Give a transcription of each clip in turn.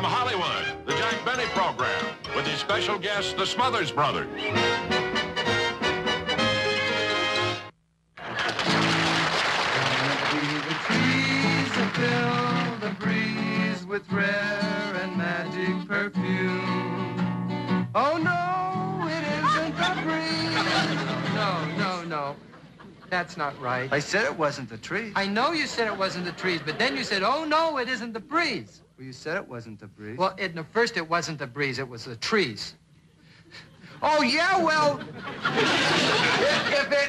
From Hollywood, the Jack Benny Program, with his special guests, the Smothers Brothers. The trees that fill the breeze with rare and magic perfume. Oh, no, it isn't the breeze. No. That's not right. I said it wasn't the trees. I know you said it wasn't the trees, but then you said, oh, no, it isn't the breeze. Well, you said it wasn't the breeze. Well, first it wasn't the breeze, it was the trees. Oh, yeah, well,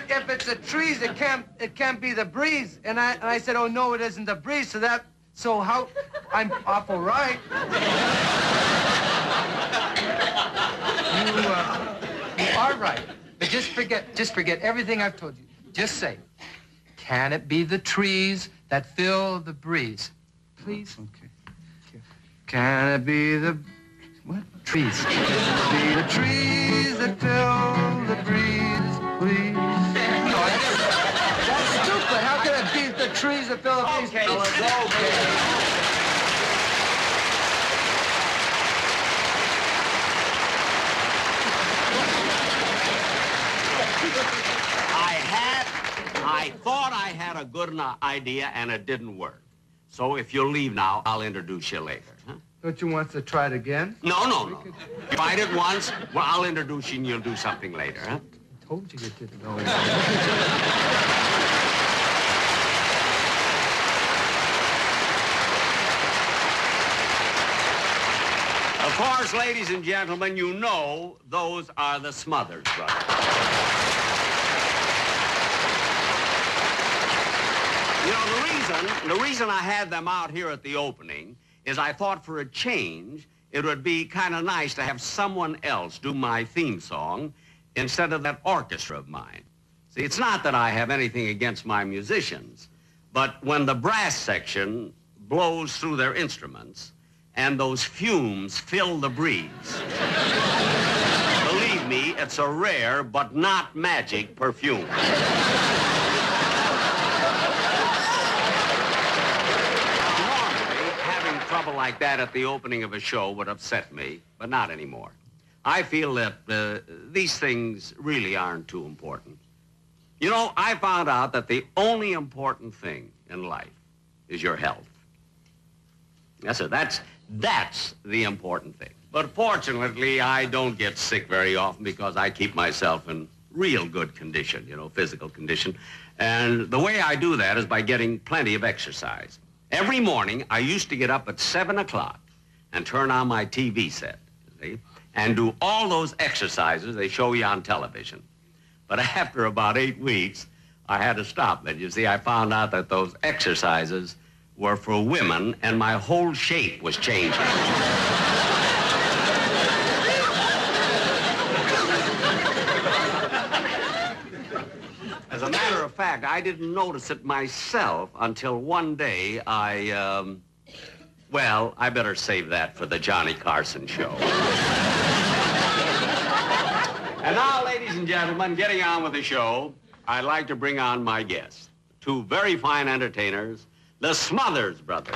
if it's the trees, it can't be the breeze. And I said, oh, no, it isn't the breeze, so how, I'm awful right. You are right, but just forget everything I've told you. Just say, can it be the trees that fill the breeze? Please? Okay. Can it be the... What? Trees. Be the trees that fill the breeze, please. No, that's stupid. How can it be the trees that fill the breeze? Okay, okay. I thought I had a good idea, and it didn't work. So if you'll leave now, I'll introduce you later, huh? Don't you want to try it again? No. You tried it once, well, I'll introduce you, and you'll do something later, huh? I told you didn't know. Of course, ladies and gentlemen, you know those are the Smothers Brothers. You know, the reason I had them out here at the opening is I thought for a change, it would be kind of nice to have someone else do my theme song instead of that orchestra of mine. See, it's not that I have anything against my musicians, but when the brass section blows through their instruments and those fumes fill the breeze, believe me, it's a rare but not magic perfume. Trouble like that at the opening of a show would upset me, but not anymore. I feel that these things really aren't too important. You know, I found out that the only important thing in life is your health. Yes, sir, that's the important thing. But fortunately, I don't get sick very often because I keep myself in real good condition, you know, physical condition. And the way I do that is by getting plenty of exercise. Every morning, I used to get up at 7 o'clock and turn on my TV set, see, and do all those exercises they show you on television. But after about 8 weeks, I had to stop it. You see, I found out that those exercises were for women, and my whole shape was changing. As a matter of fact, I didn't notice it myself until one day well, I better save that for the Johnny Carson show. And now, ladies and gentlemen, getting on with the show, I'd like to bring on my guests, two very fine entertainers, the Smothers Brothers.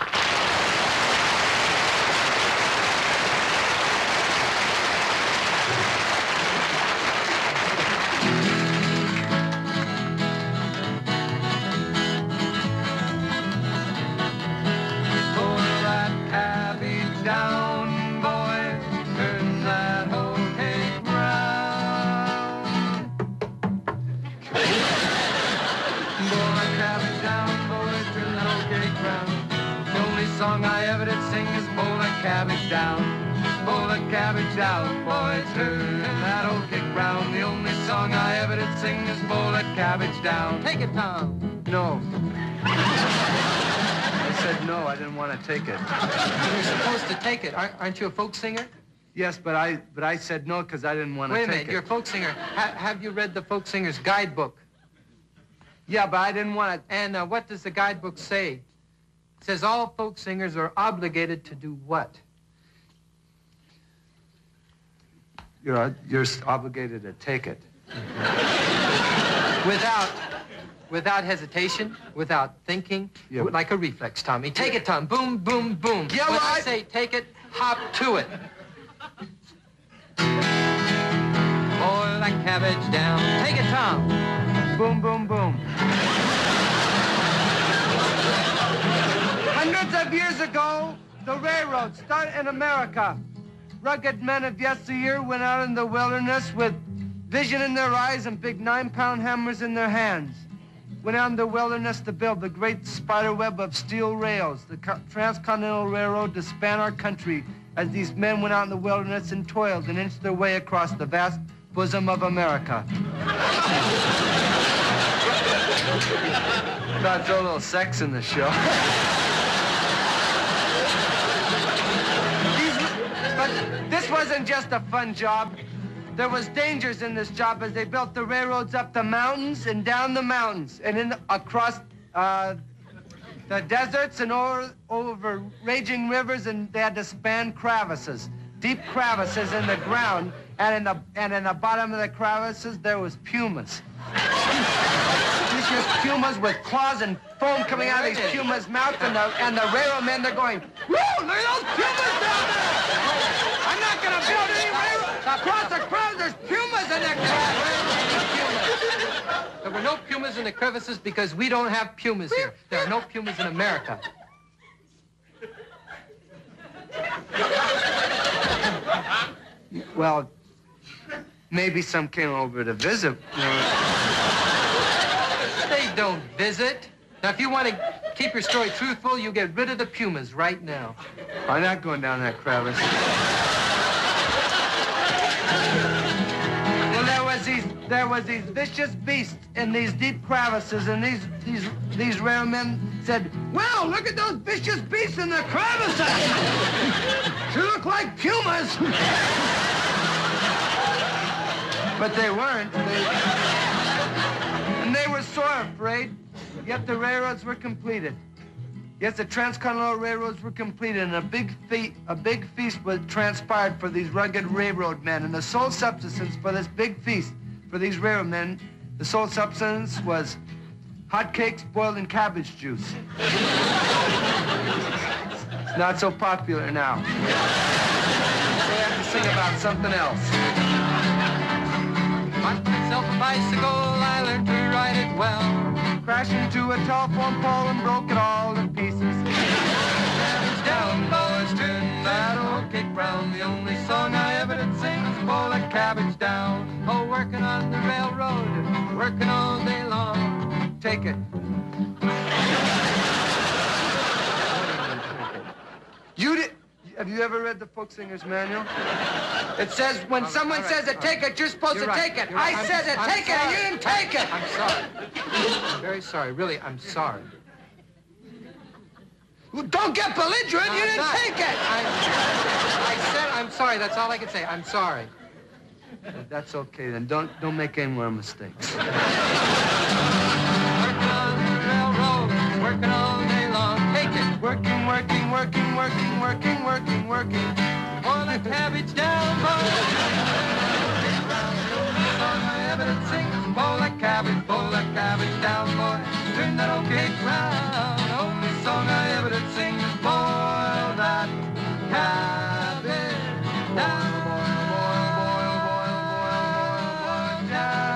Down, boy, turn that old kick round. The only song I ever did sing is Bowl that cabbage down. Take it, Tom. No. I said no, I didn't want to take it. You're supposed to take it. Aren't you a folk singer? Yes, but I said no because I didn't want to take it. Wait a minute, you're a folk singer. Have you read the folk singer's guidebook? Yeah, but I didn't want to. And what does the guidebook say? It says all folk singers are obligated to do what? You're obligated to take it. Without hesitation, without thinking, Yeah. like a reflex, Tommy. Take it, Tom. Boom, boom, boom. Yeah, when I right. say take it, hop to it. Boil that cabbage down. Take it, Tom. Boom, boom, boom. Hundreds of years ago, the railroad started in America. Rugged men of yesteryear went out in the wilderness with vision in their eyes and big 9-pound hammers in their hands. Went out in the wilderness to build the great spider web of steel rails, the transcontinental railroad to span our country as these men went out in the wilderness and toiled and inched their way across the vast bosom of America. Thought throw a little sex in the show. But this wasn't just a fun job. There was dangers in this job as they built the railroads up the mountains and down the mountains and across the deserts and over raging rivers, and they had to span crevices, deep crevices in the ground, and in the bottom of the crevices there was pumas. Vicious pumas with claws and foam coming out of these pumas' mouths, and the railroad men, they're going, whoa, look at those pumas down there! I'm not gonna build any railroad! Across the crowd, there's pumas in the crevices! There were no pumas in the crevices because we don't have pumas here. There are no pumas in America. Well, maybe some came over to visit. They don't visit. Now, if you want to keep your story truthful, you get rid of the pumas right now. I'm not going down that crevice. Well, there was these vicious beasts in these deep crevices, and these railmen said, "Well, look at those vicious beasts in the crevices. They look like pumas." But they weren't. And they were sore afraid. Yet the railroads were completed. Yes, the transcontinental railroads were completed, and a big feast was transpired for these rugged railroad men. And the sole subsistence for this big feast for these railroad men, the sole substance was hot cakes boiled in cabbage juice. It's not so popular now. They have to sing about something else. Bought myself a bicycle, I learned to ride it well. Crashed into a telephone pole and broke it all to pieces. Cabbage down, boys, turn that old cake round. The only song I ever did sing was boil that cabbage down. Oh, working on the railroad, working all day long. Take it. Have you ever read the Folk Singer's Manual? It says when someone says it, take it, you're supposed to take it. I said it, take it, and you didn't take it. I'm sorry. I'm very sorry. Really, I'm sorry. Well, don't get belligerent. You didn't take it. I said I'm sorry. That's all I can say. I'm sorry. That's okay then. Don't make any more mistakes. Working on the railroad, working all day long. Take it. Working. Boil that cabbage down, boil that cabbage down, boy. Turn that old cake round. Only song I ever did sing is boil that cabbage down. Boil down.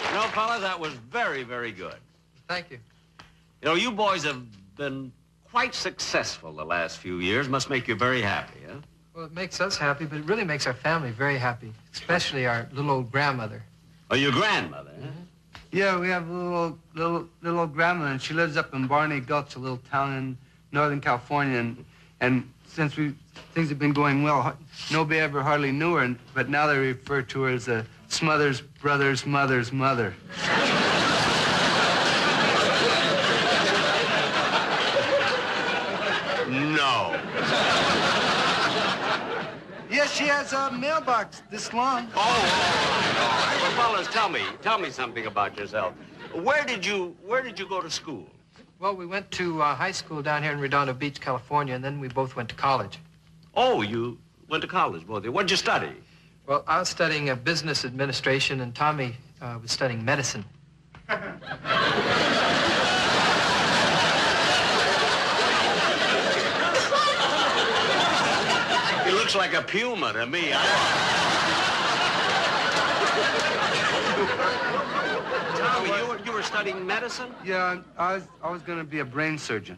You know, fellas, that was very, very good. Thank you. You know, you boys have been quite successful the last few years. Must make you very happy, huh? Well, it makes us happy, but it really makes our family very happy, especially our little old grandmother. Oh, your grandmother, huh? Yeah, we have a little grandma, and she lives up in Barney Gulch, a little town in Northern California, and since things have been going well, nobody ever hardly knew her, but now they refer to her as the Smothers Brothers' mother's mother. No. Yes, she has a mailbox this long. Oh, all right. Well, fellas, tell me something about yourself. Where did you go to school? Well, we went to high school down here in Redondo Beach, California, and then we both went to college. Oh, you went to college, both of you. What'd you study? Well, I was studying business administration, and Tommy was studying medicine. He looks like a puma to me. Tommy, you were studying medicine? Yeah, I was going to be a brain surgeon.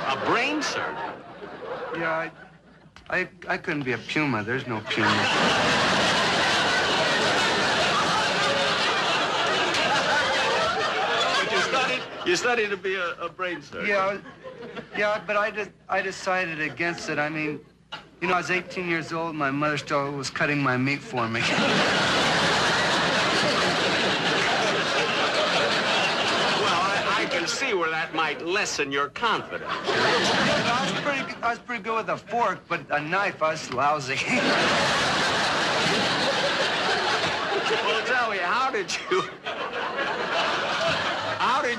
A brain surgeon? Yeah, I couldn't be a puma. There's no puma. You studied to be a brain surgeon? Yeah, but I decided against it. I mean, you know, I was 18 years old. My mother still was cutting my meat for me. Well, I can see where that might lessen your confidence. I was pretty good with a fork, but a knife, I was lousy. Well, tell me, how did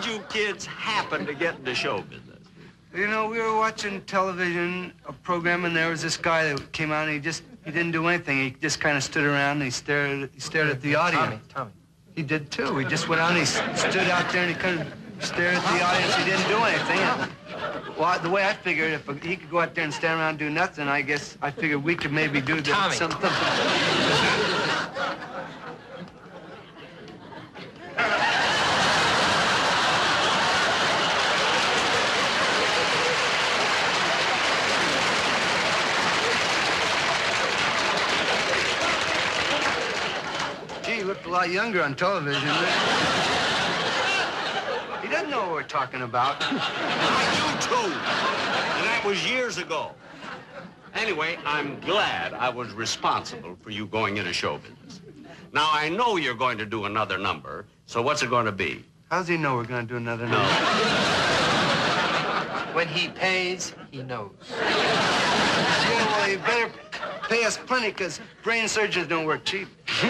you kids happen to get into show business? You know, we were watching television, a program, and there was this guy that came out, and he didn't do anything. He just kind of stood around, and he stared at the audience. Tommy. He did, too. He just went out, and he stood out there, and he kind of stared at the audience. He didn't do anything. Well, the way I figured, if he could go out there and stand around and do nothing, I figured we could maybe do something. He looked a lot younger on television. He doesn't know what we're talking about. I do, too. And that was years ago. Anyway, I'm glad I was responsible for you going into show business. Now, I know you're going to do another number, so what's it going to be? How does he know we're going to do another number? When he pays, he knows. Yeah, well, you better pay us plenty, because brain surgeons don't work cheap. I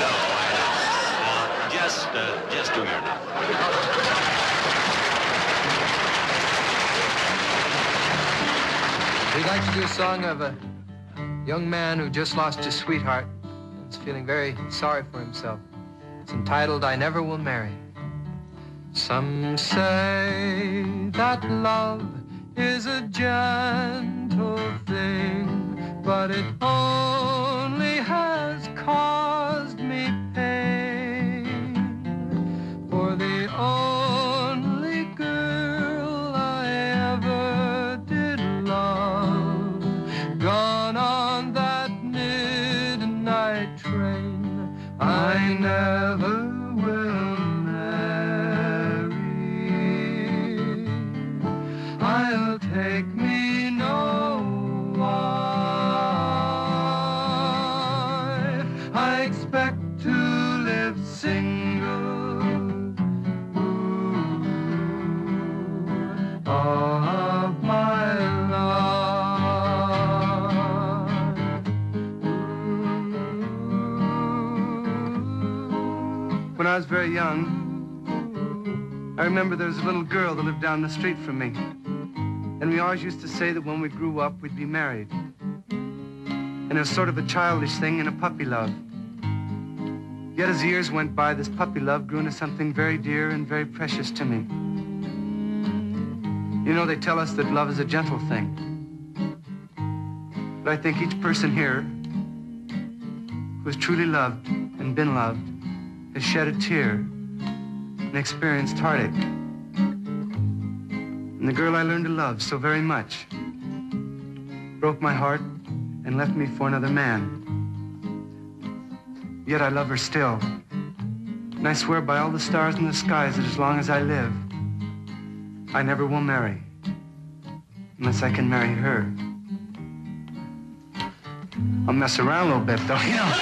know. Now, just do your number. We'd like to do a song of a young man who just lost his sweetheart and is feeling very sorry for himself. It's entitled, I Never Will Marry. Some say that love is a gentle thing, but it only has caused me pain. For the only girl I ever did love, gone on that midnight train, I never will marry. I'll take me no wife. I expect to live single of my life. When I was very young, I remember there was a little girl that lived down the street from me. And we always used to say that when we grew up, we'd be married. And it was sort of a childish thing and a puppy love. Yet as the years went by, this puppy love grew into something very dear and very precious to me. You know, they tell us that love is a gentle thing. But I think each person here who has truly loved and been loved has shed a tear and experienced heartache. And the girl I learned to love so very much broke my heart and left me for another man. Yet I love her still. And I swear by all the stars in the skies that as long as I live, I never will marry unless I can marry her. I'll mess around a little bit, though, you know.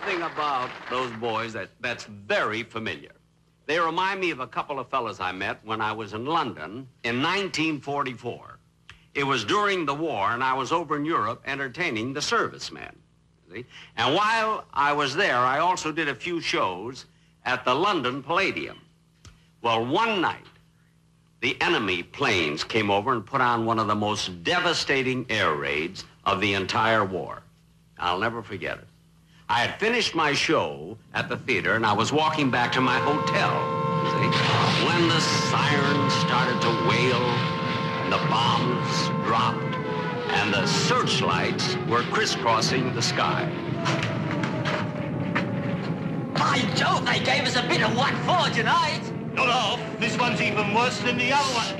something about those boys that's very familiar. They remind me of a couple of fellas I met when I was in London in 1944. It was during the war, and I was over in Europe entertaining the servicemen. See? And while I was there, I also did a few shows at the London Palladium. Well, one night, the enemy planes came over and put on one of the most devastating air raids of the entire war. I'll never forget it. I had finished my show at the theater, and I was walking back to my hotel, see, when the sirens started to wail, and the bombs dropped, and the searchlights were crisscrossing the sky. By Jove, they gave us a bit of what for tonight. Not half. This one's even worse than the other one.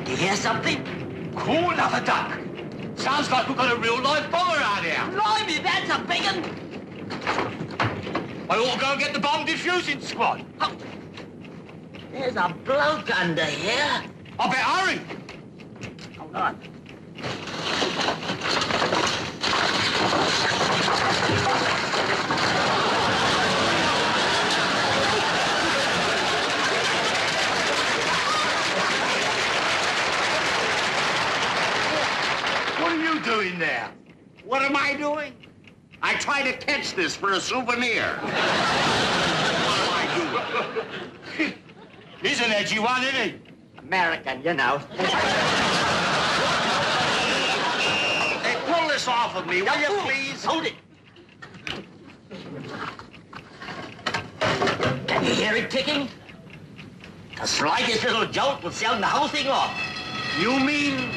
Do you hear something? Cool another duck. Sounds like we've got a real live bomber out here. Blimey, that's a big one. I ought to go and get the bomb diffusing squad. Oh. There's a bloke under here. I better hurry. Hold on. What are you doing there? What am I doing? I try to catch this for a souvenir. What am I doing? He's an edgy one, isn't he? American, you know. Hey, pull this off of me, will you, please? Hold it. Can you hear it ticking? The slightest little jolt will sound the whole thing off. You mean?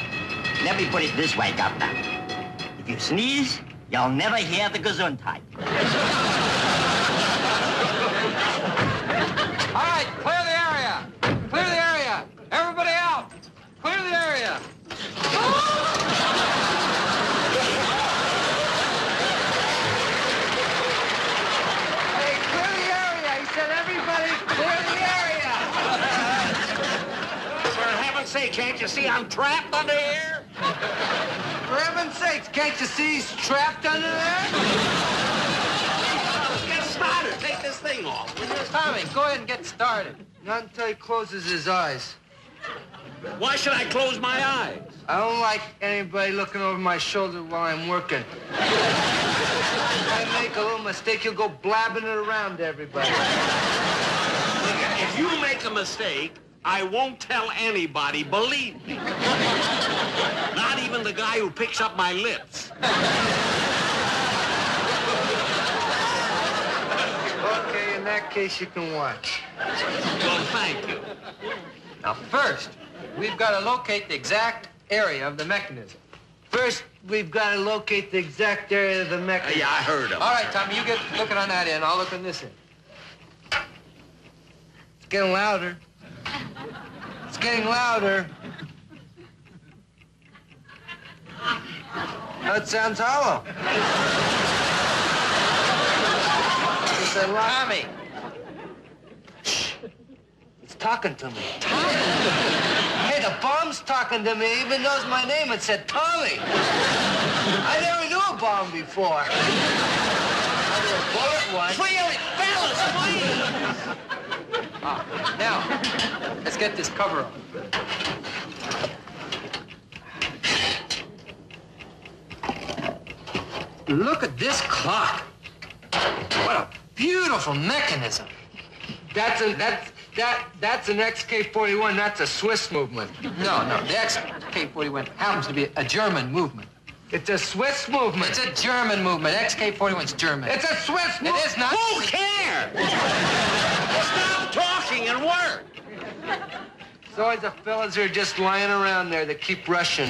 Let me put it this way, Governor. If you sneeze, you'll never hear the Gesundheit. All right, clear the area. Clear the area. Everybody out. Clear the area. Hey, clear the area. He said, everybody, clear the area. For heaven's sake, can't you see I'm trapped under here? For heaven's sakes, can't you see he's trapped under there? Let's get started. Take this thing off. Will you? Tommy, go ahead and get started. Not until he closes his eyes. Why should I close my eyes? I don't like anybody looking over my shoulder while I'm working. If I make a little mistake, you'll go blabbing it around to everybody. If you make a mistake, I won't tell anybody, believe me. Not even the guy who picks up my lips. Okay, in that case, you can watch. Well, thank you. Now, first, we've got to locate the exact area of the mechanism. First, we've got to locate the exact area of the mechanism. Yeah, I heard him. All right, Tommy, you get looking on that end. I'll look on this end. It's getting louder. It's getting louder. That sounds hollow. It's a lot. Tommy. It's talking to me. Hey, the bomb's talking to me. It even knows my name. It said Tommy. I never knew a bomb before. I knew a bullet one. Clear it, fellas, please! Now, let's get this cover on. Look at this clock. What a beautiful mechanism. That's an XK-41. That's a Swiss movement. No, the XK-41 happens to be a German movement. It's a Swiss movement. It's a German movement. XK-41's German. It's a Swiss It movement. is not. Who cares? Stop talking and work. It's always the fellas who are just lying around there that keep rushing.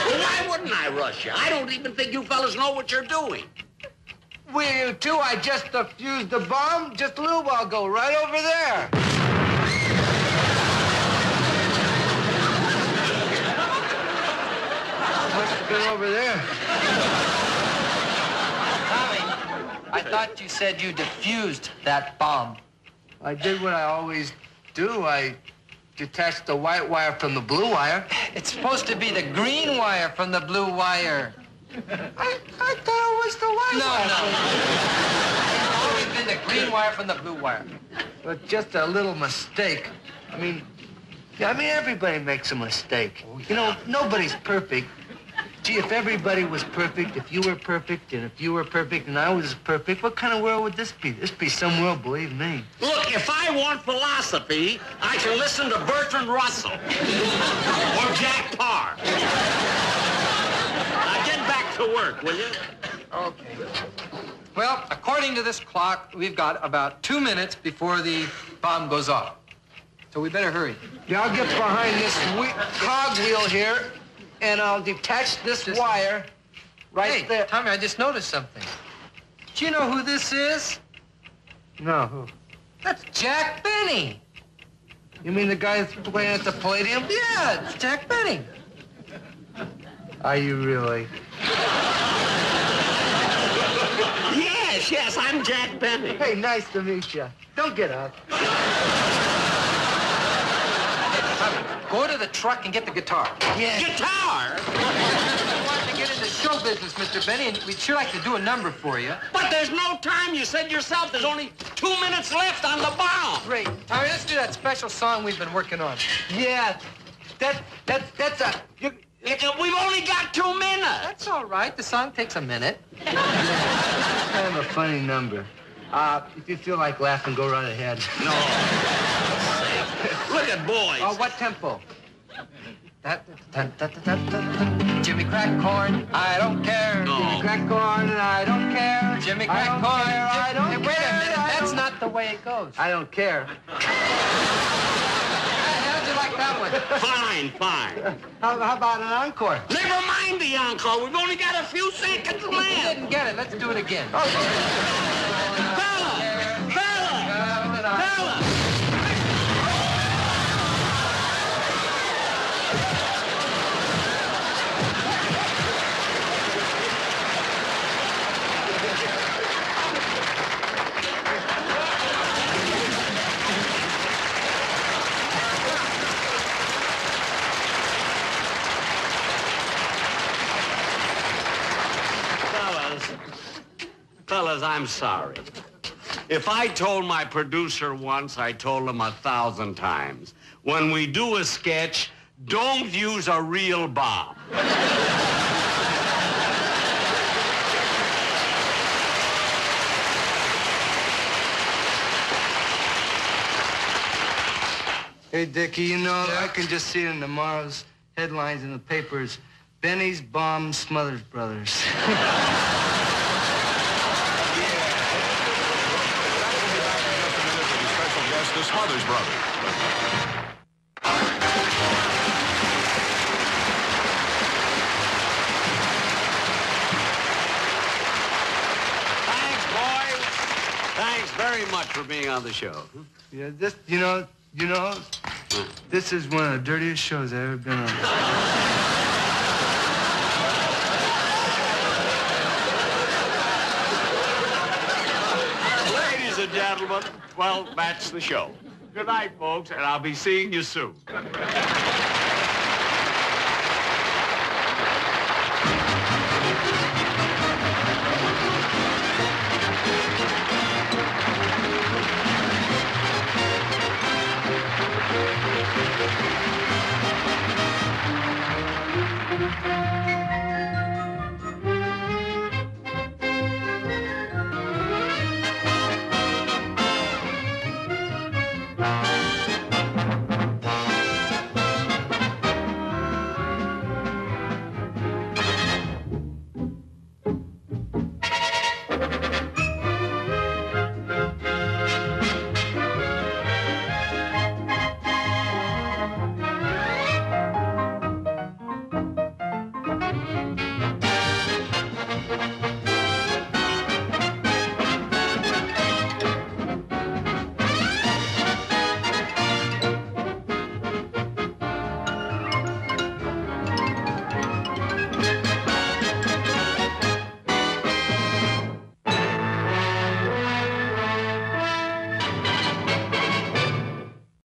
Well, why wouldn't I rush you? I don't even think you fellas know what you're doing. Will you too? I just defused the bomb just a little while ago, right over there. Must have been over there. Tommy, I thought you said you defused that bomb. I did what I always do. I detach the white wire from the blue wire. It's supposed to be the green wire from the blue wire. I thought it was the white wire. It's always been the green wire from the blue wire. But just a little mistake. I mean, everybody makes a mistake. You know, nobody's perfect. Gee, if everybody was perfect, if you were perfect, and if you were perfect, and I was perfect, what kind of world would this be? This be some world, believe me. Look, if I want philosophy, I can listen to Bertrand Russell or Jack Parr. Now get back to work, will you? Okay. Well, according to this clock, we've got about 2 minutes before the bomb goes off. So we better hurry. Yeah, I'll get behind this cogwheel here, and I'll detach this wire right there. Tommy, I just noticed something. Do you know who this is? No, who? That's Jack Benny. You mean the guy that's playing at the Palladium? Yeah, it's Jack Benny. Are you really? Yes, I'm Jack Benny. Hey, nice to meet you. Don't get up. Go to the truck and get the guitar. Yeah. Guitar? You want to get into show business, Mr. Benny, and we'd sure like to do a number for you. But there's no time. You said yourself there's only 2 minutes left on the bomb. Great. Tommy, let's do that special song we've been working on. Yeah, that's a... We've only got 2 minutes. That's all right. The song takes a minute. It's kind of a funny number. If you feel like laughing, go right ahead. No. Look at boys. Oh, what tempo? Jimmy Crack Corn, I don't care. No. Jimmy Crack Corn, and I don't care. Jimmy Crack Corn, I don't care. Wait a minute, that's not the way it goes. I don't care. How'd you like that one? Fine. How about an encore? Never mind the encore. We've only got a few seconds You left. didn't get it. Let's do it again. Fella! Fellas, I'm sorry. If I told my producer once, I told him 1,000 times. When we do a sketch, don't use a real bomb. Hey, Dickie, you know, I can just see it in tomorrow's headlines in the papers. Benny's bomb Smothers Brothers. The Smothers Brothers. Thanks, boys. Thanks very much for being on the show. Yeah, this, you know, this is one of the dirtiest shows I've ever been on. Ladies and gentlemen, well, that's the show. Good night, folks, and I'll be seeing you soon.